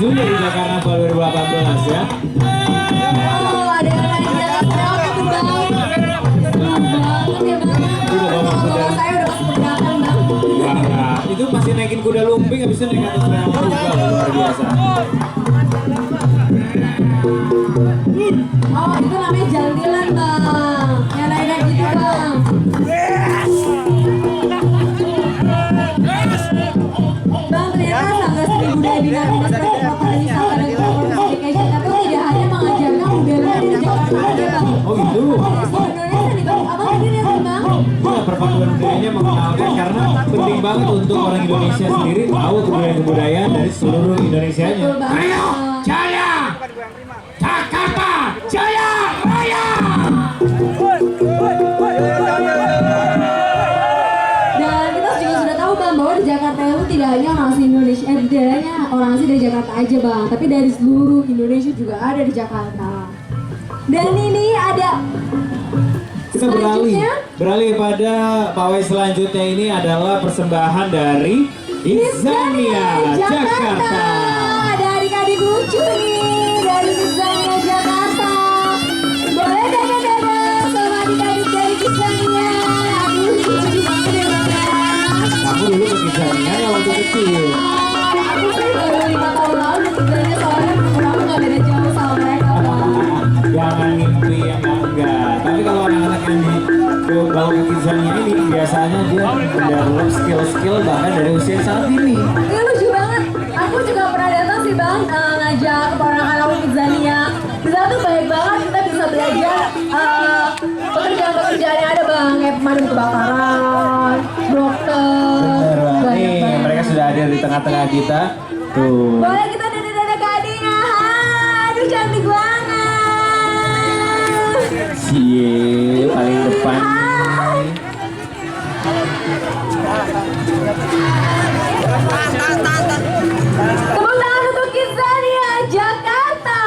juga di Jakarta 2018 ya. Oh, ada yang lain di Jakarta tuh bang. Senang banget ya bang. Udah bawa kuda. Saya udah masuk pergerakan bang. Wah, itu masih naikin kuda lumping, habis itu naik atas rel juga, luar biasa. Oh, itu namanya jantilan bang. Yang naik-naik gitu bang. Bang, ternyata Sanggar Seni Budaya Bina Dinas Kota Wisata dan Provinsi DKI Jakarta tidak hanya mengajarkan budaya di Jakarta aja bang. Oh gitu. Ada seluruh Indonesia nih bang. Abang hadir ya bang? Ya, perpaduan budayanya mengenalkan karena penting banget untuk orang Indonesia sendiri tahu kebudayaan-kebudayaan dari seluruh Indonesianya. Betul banget. Ayo, Jaya! Jakarta, Jaya Raya! Dan kita juga sudah tahu bang bahwa di Jakarta itu tidak hanya orang asli Indonesia, tidak hanya orang asli dari Jakarta aja bang, tapi dari seluruh Indonesia juga ada di Jakarta. Dan ini ada Kita beralih pada pawai selanjutnya. Ini adalah persembahan dari Kidzania Jakarta. Ada adik-adik lucu nih dari Kidzania Jakarta. Boleh dadah-dadah sama adik-adik dari Kidzania. Aduh, lucu banget ya bang ya. Kamu dulu ke Kidzania ya waktu kecil. Aku sih baru 5 tahun lalu di Kidzania, soalnya aku gak beda jauh sama mereka bang. Jangan mimpi yang enggak. Tapi kalau anak-anak yang dibawa ke Kidzania ini biasanya dia mendevelop skill-skill bahkan dari usia yang sangat dini. Ini lucu banget. Aku juga pernah datang sih bang, ngajak keponakan aku Kidzania. Di sana tuh baik banget, kita bisa belajar pekerjaan-pekerjaan yang ada bang, kayak pemadam kebakaran, dokter, Bener, banyak nih banget. mereka sudah hadir di tengah-tengah kita. Tuh. Boleh kita dadah-dadah ke adiknya? Aduh cantik banget. Cie, paling depan. Hai. Tepuk tangan untuk Kidzania Jakarta.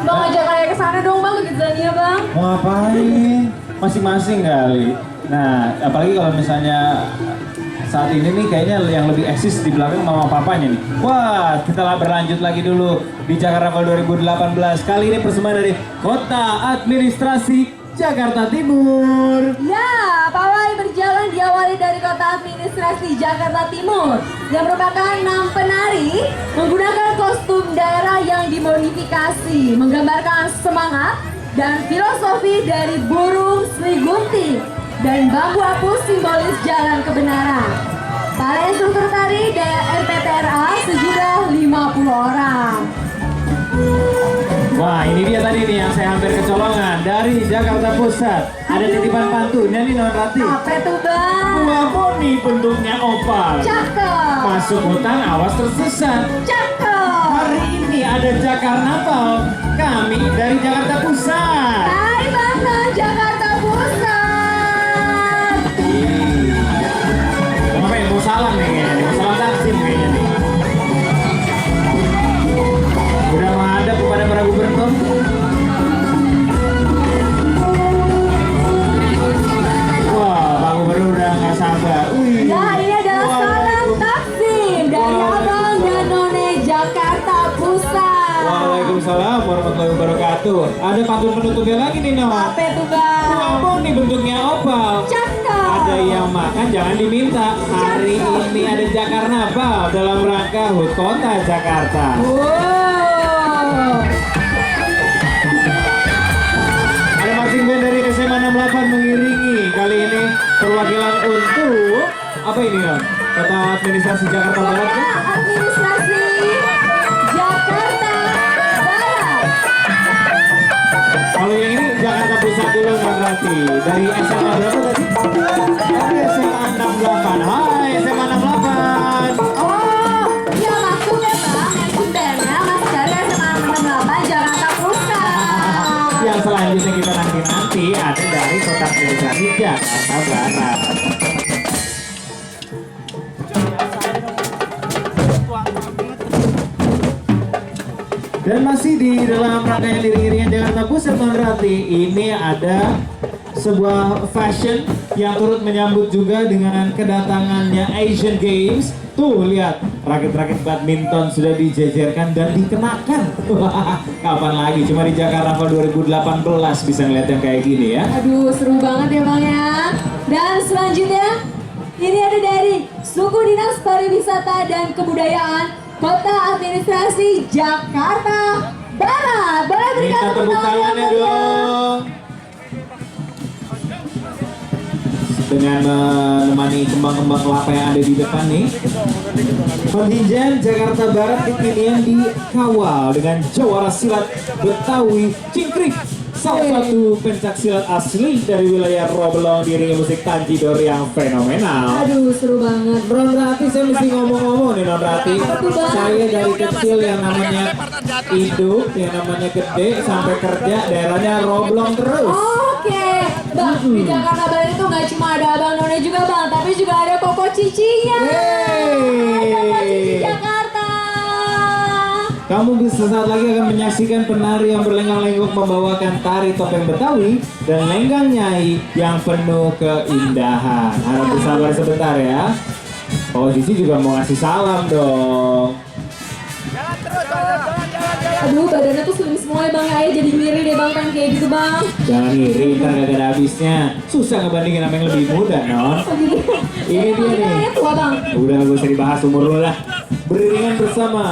Bang ajak saya ke sana dong bang, ke Kidzania bang. Mau ngapain? Masing-masing kali. Nah, apalagi kalau misalnya saat ini nih kayaknya yang lebih eksis di belakang mama papanya nih. Wah, kita berlanjut lagi dulu di Jakarta 2018. Kali ini persembahan dari Kota Administrasi Jakarta Timur. Ya, pawai berjalan diawali dari Kota Administrasi Jakarta Timur yang merupakan 6 penari menggunakan kostum daerah yang dimodifikasi, menggambarkan semangat dan filosofi dari burung Sri Gunting dan bambu apus simbolis jalan kebenaran. Para instruktur tari RPTRA sejumlah 50 orang. Wah, ini dia tadi nih yang saya hampir kecolongan dari Jakarta Pusat. Ada titipan pantunnya nih Non Rati. Apa tuh bang? Buah poni bentuknya opal. Cakep. Masuk hutan awas tersesat. Cakep. Hari ini ada Jakarnaval. Kami dari Jakarta Pusat. Hai Bang, Jakarta Pusat. Apa ya, mau salam nih kayaknya nih. Mau salam taksim kayaknya nih. Udah menghadap kepada para gubernur. Wah, Pak Gubernur udah nggak sabar. Wih. Ya, ini adalah salam taksim dari Abang dan None Jakarta Pusat. Waalaikumsalam warahmatullahi wabarakatuh. Ada pantun penutupnya lagi nih, No. Apa tuh Bang? Apa nih bentuknya opal? Cakep. Ada yang makan jangan diminta. Hari ini ada Jakarnaval dalam rangka HUT Kota Jakarta. Wow. Ada marching band dari SMA 68 mengiringi. Kali ini perwakilan untuk apa ini, No? Kota Administrasi Jakarta Barat. Kota Kan? Administrasi Jakarta Barat. Kalau yang ini Jakarta Pusat dulu, Mbak Rati. Dari SMA berapa tadi? Dari SMA 68. Hai SMA 68. Oh, iya maksudnya Bang, marching bandnya masih dari SMA 68 Jakarta Pusat. Yang selanjutnya kita nanti ada dari Kota Administrasi Jakarta Barat. Dan masih di dalam rangkaian iring-iringan Jakarta Pusat, Mbak Rati, ini ada sebuah fashion yang turut menyambut juga dengan kedatangannya Asian Games. Tuh lihat, rakit-rakit badminton sudah dijejerkan dan dikenakan. Wah, kapan lagi? Cuma di Jakarta 2018 bisa ngeliat yang kayak gini ya. Aduh, seru banget ya Bang ya. Dan selanjutnya, ini ada dari Suku Dinas Pariwisata dan Kebudayaan Kota Administrasi Jakarta Barat. Boleh berikan Minta tepuk tangannya dong. Dengan menemani kembang-kembang kelapa yang ada di depan nih. Kontingen Jakarta Barat kekinian dikawal dengan jawara silat Betawi Cingkrik, salah satu pencak silat asli dari wilayah Roblong, diiringi musik Tanjidor yang fenomenal. Aduh, seru banget. Non Rati, saya mesti ngomong-ngomong nih Non Rati. Saya dari kecil yang namanya hidup, yang namanya gede sampai kerja daerahnya Roblong terus. Oke, Bang, di Jakarta Barat itu nggak cuma ada Abang None juga Bang, tapi juga ada Koko Cicinya. Yeay. Koko Cici Jakarta. Kamu bisa sesaat lagi akan menyaksikan penari yang berlenggak-lenggok membawakan tari topeng Betawi dan lenggang nyai yang penuh keindahan. Harap bersabar sebentar ya. Oh, Cici juga mau ngasih salam dong. Aduh, badannya tuh slim semua ya Bang, ya jadi ngiri deh Bang kan kayak gitu Bang. Jangan iri, ntar gak ada habisnya. Susah ngebandingin sama yang lebih muda, Non. Oh, gitu. Ini dia nih. Kayaknya tua Bang. Udah gak usah dibahas umur lu lah. Beriringan bersama.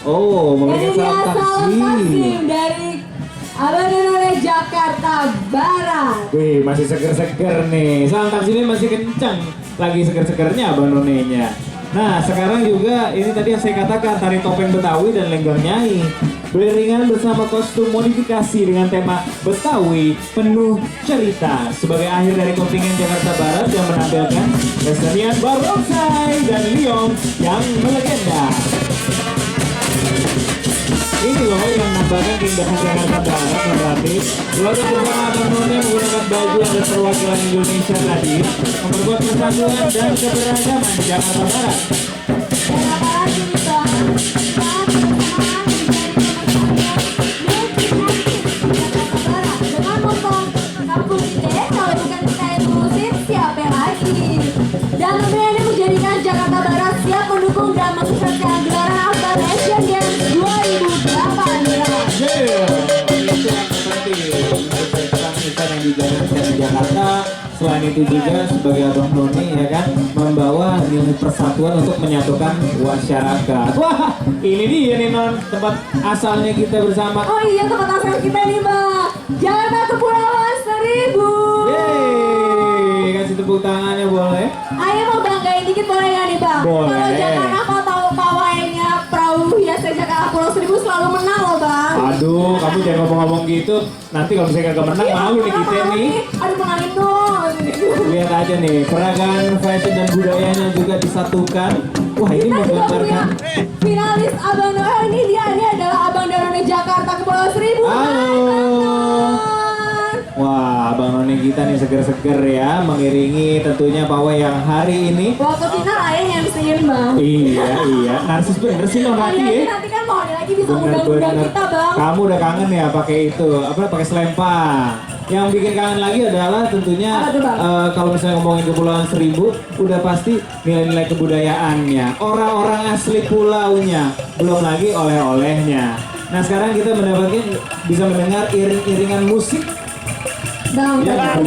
Oh, Ini memberikan dia salam salam taksim. taksim dari Abang None Jakarta Barat. Wih, masih seger-seger nih. Salam taksimnya masih kencang. Lagi seger-segernya Abang Nonenya. Nah, sekarang juga ini tadi yang saya katakan tari topeng Betawi dan lenggang nyai. Beriringan bersama kostum modifikasi dengan tema Betawi penuh cerita sebagai akhir dari kontingen Jakarta Barat yang menampilkan kesenian barongsai dan liong yang melegenda. Ini loh yang menambahkan keindahan Jakarta Barat berarti keluarga bersama Abang None menggunakan baju yang ada perwakilan Indonesia tadi memperkuat persatuan dan keberagaman Jakarta Barat. Terima kasih Bang. Dengan moto kampung kita, kalau bukan kita yang ngurusin siapa lagi? Dan tentunya ini menjadikan Jakarta Barat siap mendukung dan mensukseskan gelaran Akbar Asian Games 2008 ya. Itu yang penting mensukseskan yang dijalankan di Jakarta. Selain itu juga sebagai Abang None ya kan membawa nilai persatuan untuk menyatukan masyarakat. Wah, ini dia nih Non, tempat asalnya kita bersama. Oh iya, tempat asal kita nih Bang, Jakarta Kepulauan Seribu. Yeay, kasih tepuk tangannya boleh? Ayo mau banggain dikit boleh nggak nih Bang? Boleh. Kalau Jakarta kau tahu pawainya perahu hias Jakarta Pulau Seribu selalu menang loh Bang. Aduh, kamu jangan ngomong-ngomong gitu. Nanti kalau misalnya kagak menang, malu nih kita nih. Aduh menangin dong. Lihat aja nih, keragaman fashion dan budayanya juga disatukan. Wah, ini Kita juga punya menggambarkan. finalis Abang None, ini adalah Abang None Jakarta Kepulauan Seribu. Halo. Wah, Abang None kita nih seger-seger ya, mengiringi tentunya pawai yang hari ini. Waktu final ayah yang MC-in Bang. Iya, narsis bener sih Non Rati Iya, ya. nanti kan mau lagi bisa Bener, undang-undang bener. kita Bang. Kamu udah kangen ya pakai itu, pakai selempang. Yang bikin kangen lagi adalah tentunya Apa tuh, Bang? kalau misalnya ngomongin Kepulauan Seribu, udah pasti nilai-nilai kebudayaannya, orang-orang asli pulaunya, belum lagi oleh-olehnya. Nah sekarang kita bisa mendengar iring-iringan musik. Bang, Ya, bang,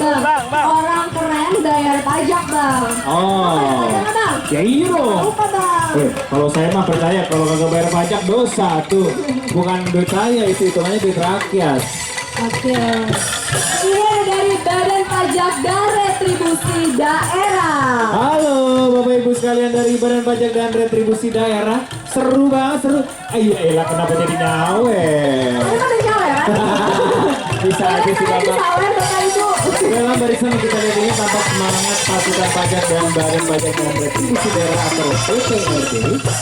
orang keren bayar pajak Bang. Oh, Bayar pajak, Bang? ya iya dong. Lupa Bang. Kalau saya mah percaya kalau kagak bayar pajak dosa tuh, bukan duit saya itu hitungannya duit rakyat. Oke. Ini ada dari Badan Pajak dan Retribusi Daerah. Halo Bapak Ibu sekalian dari Badan Pajak dan Retribusi Daerah. Seru banget, seru. Ayo, elah kenapa jadi nyawe? Ini kan ada nyawa ya? Bisa aja sih Saya di Bapak. sawer Bapak Ibu. Dalam barisan kita lihat ini tampak semangat pasukan pajak dan Badan Pajak dan Retribusi Daerah atau BPRD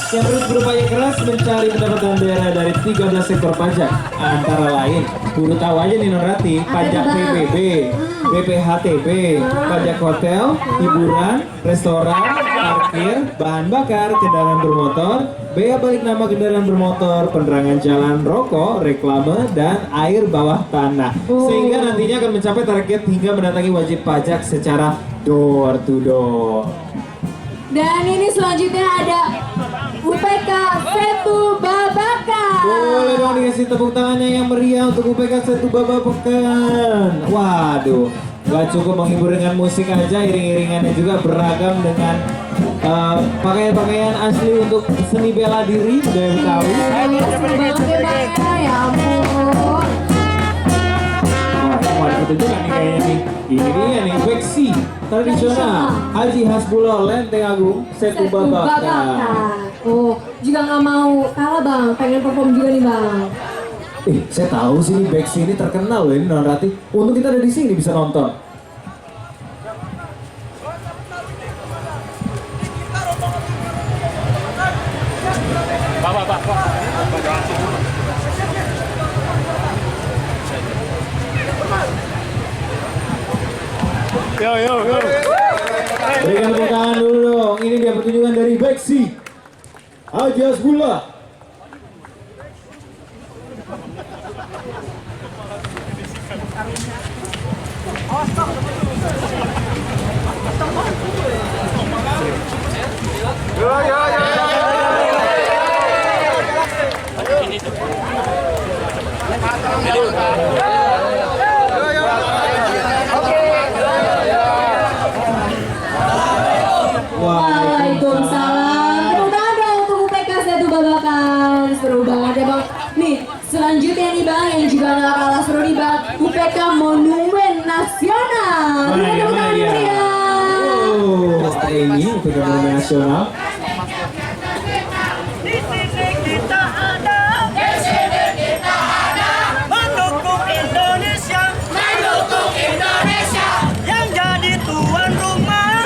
yang terus berupaya keras mencari pendapatan daerah dari 13 sektor pajak, antara lain baru tahu aja nih Non Rati, pajak Bang? PBB, BPHTB, pajak hotel, hiburan, restoran, parkir, bahan bakar, kendaraan bermotor, bea balik nama kendaraan bermotor, penerangan jalan, rokok, reklame, dan air bawah tanah. Sehingga nantinya akan mencapai target hingga mendatangi wajib pajak secara door to door. Dan ini selanjutnya ada UPK Setu Babakan. Boleh dong dikasih tepuk tangannya yang meriah untuk UPK Setu Babakan. Waduh, gak cukup menghibur dengan musik aja, iring-iringannya juga beragam dengan pakaian-pakaian asli untuk seni bela diri budaya Betawi. Seru banget ya Bang ya ampun. Wah, itu juga nih kayaknya nih. Ini dia nih, beksi tradisional Haji Hasbullah Lenteng Agung Setu Babakan. Oh, juga nggak mau kalah Bang, pengen perform juga nih Bang. Saya tahu sih nih beksi ini terkenal loh ini Non Rati. Untuk kita ada di sini bisa nonton. Yo. Berikan tepuk tangan dulu dong. Ini dia pertunjukan dari beksi Haji Hasbullah. Waalaikumsalam. Tepuk tangan dong untuk UPK Setu Babakan. Seru banget ya Bang. Nih, selanjutnya nih Bang yang juga gak kalah seru nih Bang. UPK Monumen Nasional. Mana dia? Mana dia? Oh, ini UPK Monumen Nasional. Di sini kita ada. Mendukung Indonesia. Yang jadi tuan rumah.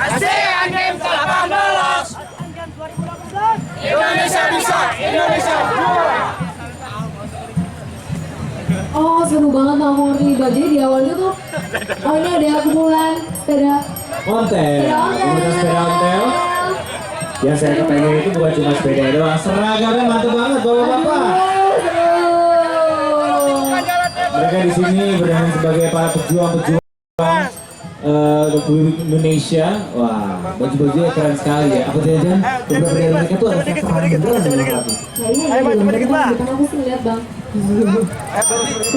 ASEAN Games 18. Indonesia bisa, Indonesia juara. Oh seru banget Bang Murni. Jadi di awalnya tuh, oh ini ada kumpulan sepeda. Ontel, komunitas sepeda ontel. Ya saya kepengen itu bukan cuma sepeda doang, seragamnya mantap banget bapak-bapak. Mereka di sini berdiri sebagai para pejuang-pejuang Republik Indonesia. Wah, baju-bajunya keren sekali ya. Apa jajan beberapa dari mereka tuh ada perang beneran dengan Ratu. Kayaknya ya, mereka di tengah aku sih lihat Bang. Seru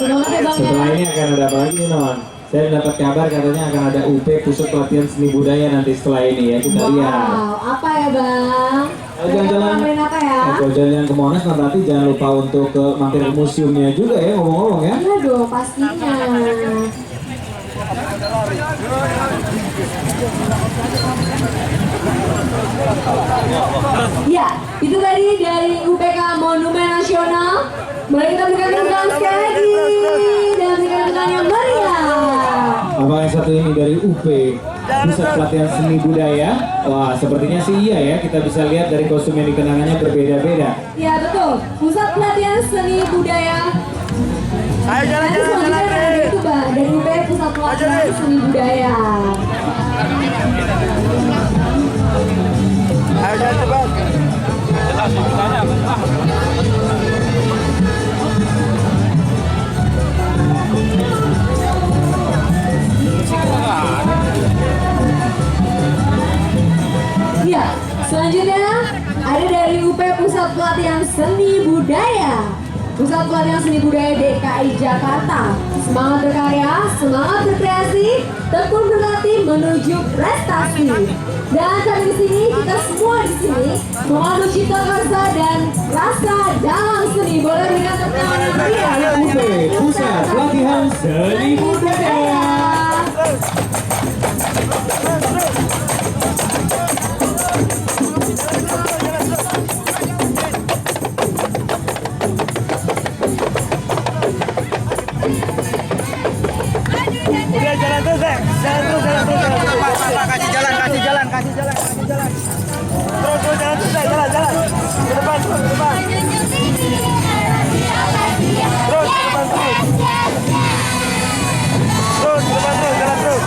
banget ya Bang. Setelah ini akan ada apa lagi nih Non? Saya mendapat kabar katanya akan ada UP Pusat Pelatihan Seni Budaya nanti setelah ini ya, kita lihat. Wow, apa ya Bang? Jalan-jalan apa ya? Kalau jalan ke Monas nah berarti jangan lupa untuk ke mampir ke museumnya juga ya ngomong-ngomong ya. Iya dong pastinya. Ya, itu tadi dari UPK Monumen Nasional. Boleh kita berikan tepuk tangan sekali lagi dan berikan tepuk tangan yang meriah. Apa yang satu ini dari UP Pusat Pelatihan Seni Budaya? Wah, sepertinya sih iya ya. Kita bisa lihat dari kostum yang dikenakannya berbeda-beda. Ya betul, Pusat Pelatihan Seni Budaya. Ayo Nanti selanjutnya ada itu Bang, dari UP Pusat Pelatihan Seni Budaya. Ayo jalan cepat. Ya, selanjutnya ada dari UP Pusat Pelatihan Seni Budaya. Pusat Pelatihan Seni Budaya DKI Jakarta. Semangat berkarya, semangat berkreasi, tekun berlatih menuju prestasi. Dan kami di sini, kita semua di sini mengadu cita rasa dan rasa dalam seni. Boleh berikan tepuk tangan yang meriah UP Pusat Pelatihan Seni Budaya. Udah jalan terus, Zek. Jalan terus. Kasih jalan. Terus jalan terus, Zek. Jalan. Ke depan, terus ke depan. Terus ke depan terus. Terus ke depan terus, jalan terus.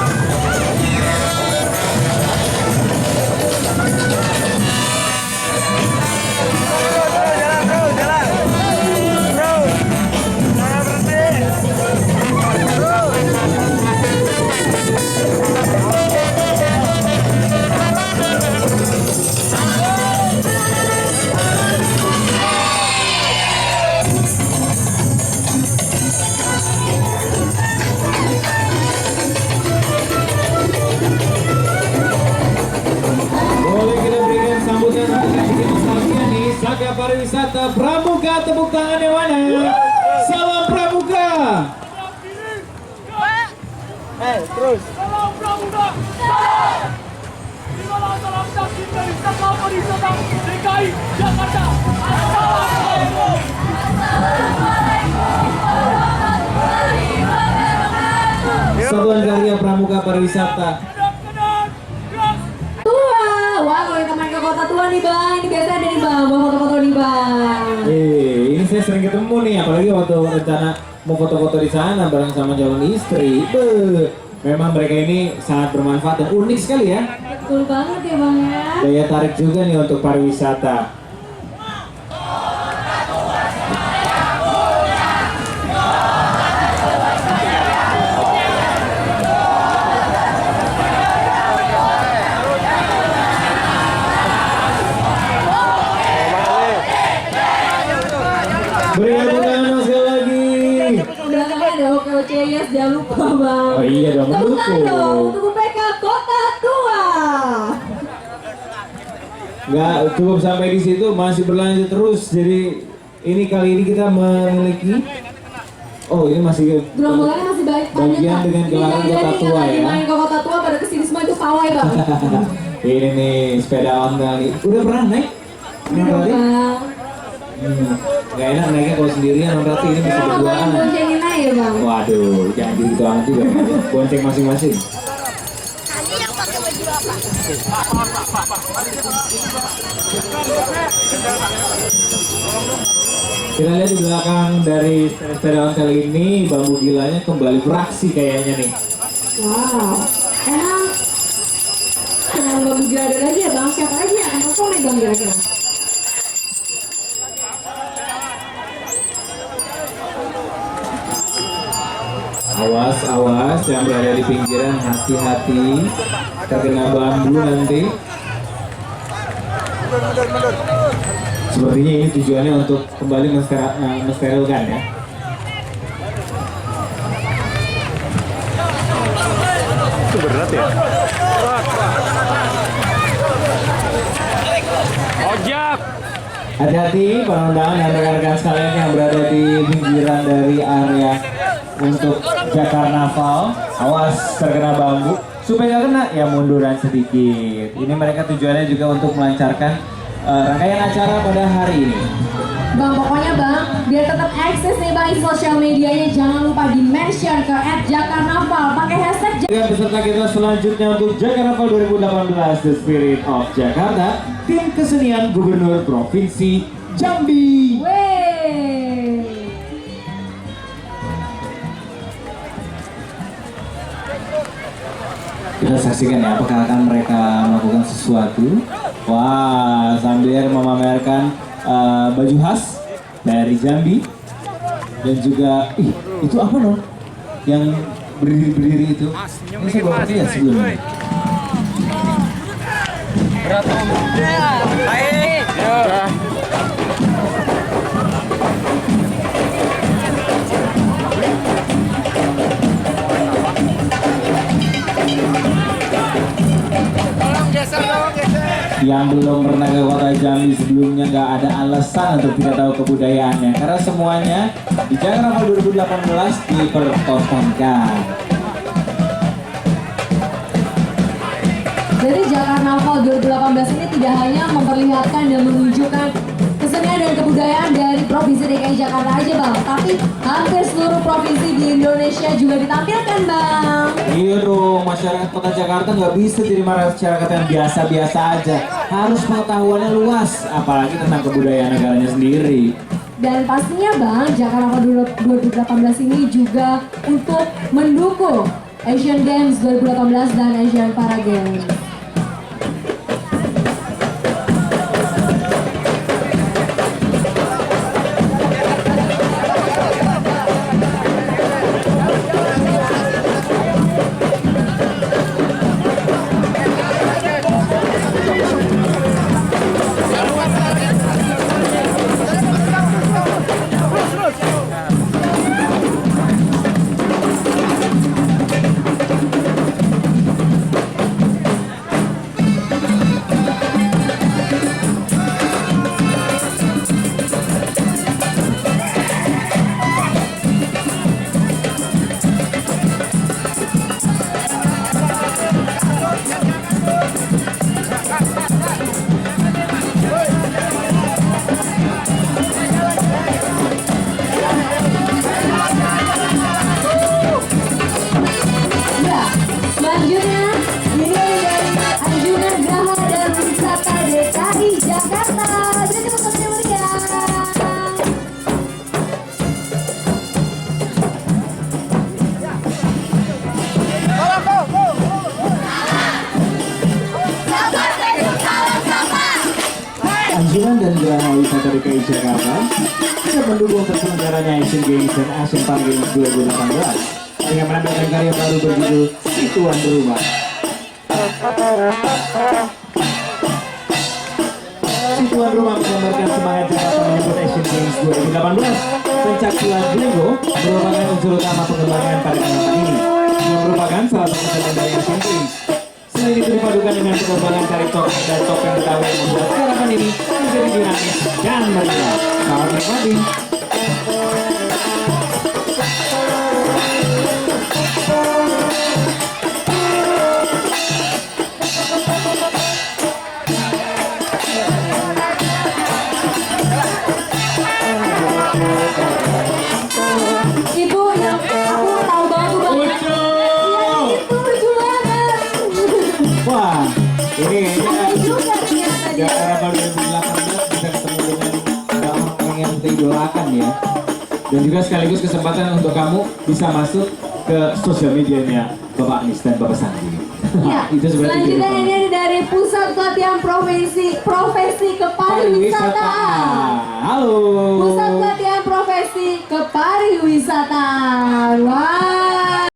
tepuk tangannya mana? Salam Pramuka. Terus. Salam Pramuka. Inilah salam takdim dari Saka Pariwisata DKI Jakarta. Assalamualaikum. Satuan Karya Pramuka Pariwisata. Tua. Wah, kalau kita main ke kota tua nih bang, ini biasa ada nih bang, mau foto-foto nih bang. Ini saya sering ketemu nih, apalagi waktu rencana mau foto-foto di sana bareng sama calon istri. Memang mereka ini sangat bermanfaat dan unik sekali ya. Betul banget ya bang ya. Daya tarik juga nih untuk pariwisata. Beri tepuk tangan sekali lagi. Belakangnya ada OKOCS, jangan lupa bang. Oh iya dong, Tepuk tangan mendukung. dong untuk UPK Kota Tua. Nggak cukup sampai di situ, masih berlanjut terus. Jadi ini kali ini kita memiliki, oh ini masih Gerombolannya masih baik bagian dengan gelaran Kota Tua ya. Main ke Kota Tua pada kesini semua itu pawai bang. Ini nih sepeda ontel nih. Udah pernah naik? Pernah kali? Bang. Nggak enak naiknya kalau sendirian, berarti ini bisa Kalau yang berduaan. boncengin aja ya bang. Waduh, jangan gitu amat juga. Bonceng masing-masing. Kita lihat di belakang dari sepeda ontel ini, bambu gilanya kembali beraksi kayaknya nih. Wow. Emang kenal bang gila ada lagi ya bang? Siapa aja yang akan perform nih bang kira-kira? Awas, awas yang berada di pinggiran, hati-hati terkena bambu nanti. Sepertinya ini tujuannya untuk kembali mensterilkan ya. Itu berat ya? Ojak. Hati-hati penundangan dan rekan-rekan sekalian yang berada di pinggiran dari area untuk Jakarnaval. Awas terkena bambu. Supaya nggak kena ya munduran sedikit. Ini mereka tujuannya juga untuk melancarkan rangkaian acara pada hari ini. Bang pokoknya bang, biar tetap eksis nih bang di sosial medianya, jangan lupa di mention ke @jakarnaval pakai hashtag. Dan peserta kita selanjutnya untuk Jakarnaval 2018 The Spirit of Jakarta, tim kesenian Gubernur Provinsi Jambi. Wey. Kita saksikan ya apakah akan mereka melakukan sesuatu. Wah, sambil memamerkan baju khas dari Jambi dan juga itu apa loh yang berdiri itu? Ini saya baru lihat sebelumnya. Yang belum pernah ke kota Jambi sebelumnya nggak ada alasan untuk tidak tahu kebudayaannya karena semuanya di Jakarnaval 2018 dipertontonkan. Jadi Jakarnaval 2018 ini tidak hanya memperlihatkan dan menunjukkan kesenian dan kebudayaan dari Provinsi DKI Jakarta aja bang, tapi hampir seluruh provinsi di Indonesia juga ditampilkan bang. Iya dong, masyarakat kota Jakarta nggak bisa jadi masyarakat yang biasa-biasa aja. Harus pengetahuannya luas, apalagi tentang kebudayaan negaranya sendiri. Dan pastinya bang, Jakarnaval 2018 ini juga untuk mendukung Asian Games 2018 dan Asian Para Games. dan Geraha Wisata DKI Jakarta siap mendukung terselenggaranya Asian Games dan Asian Para Games 2018 dengan menampilkan karya baru berjudul Si Tuan Berumah. Si Tuan Rumah menggambarkan semangat Jakarta menyambut Asian Games 2018. Pencaksilat Lego merupakan unsur utama pengembangan pada kegiatan ini, yang merupakan salah satu cabang dari Asian Games. Selain itu dipadukan dengan pengembangan tari topeng dan topeng Betawi yang membuat gerakan ini menjadi dinamis dan meriah. Selamat menikmati. Ibu yang aku tahu banget tuh Bang. Lucu. Iya, itu lucu banget. Wah, ini kayaknya Ada juga ternyata dia. gara-gara baru 2018 bisa ketemu dengan orang yang kita idolakan ya. Dan juga sekaligus kesempatan untuk kamu bisa masuk ke sosial medianya Bapak Anies dan Bapak Sandi. Ya, Itu sebenarnya selanjutnya ini ada dari Pusat Pelatihan Profesi Kepariwisataan. Halo. Pusat Pelatihan Profesi Kepariwisataan. Wah.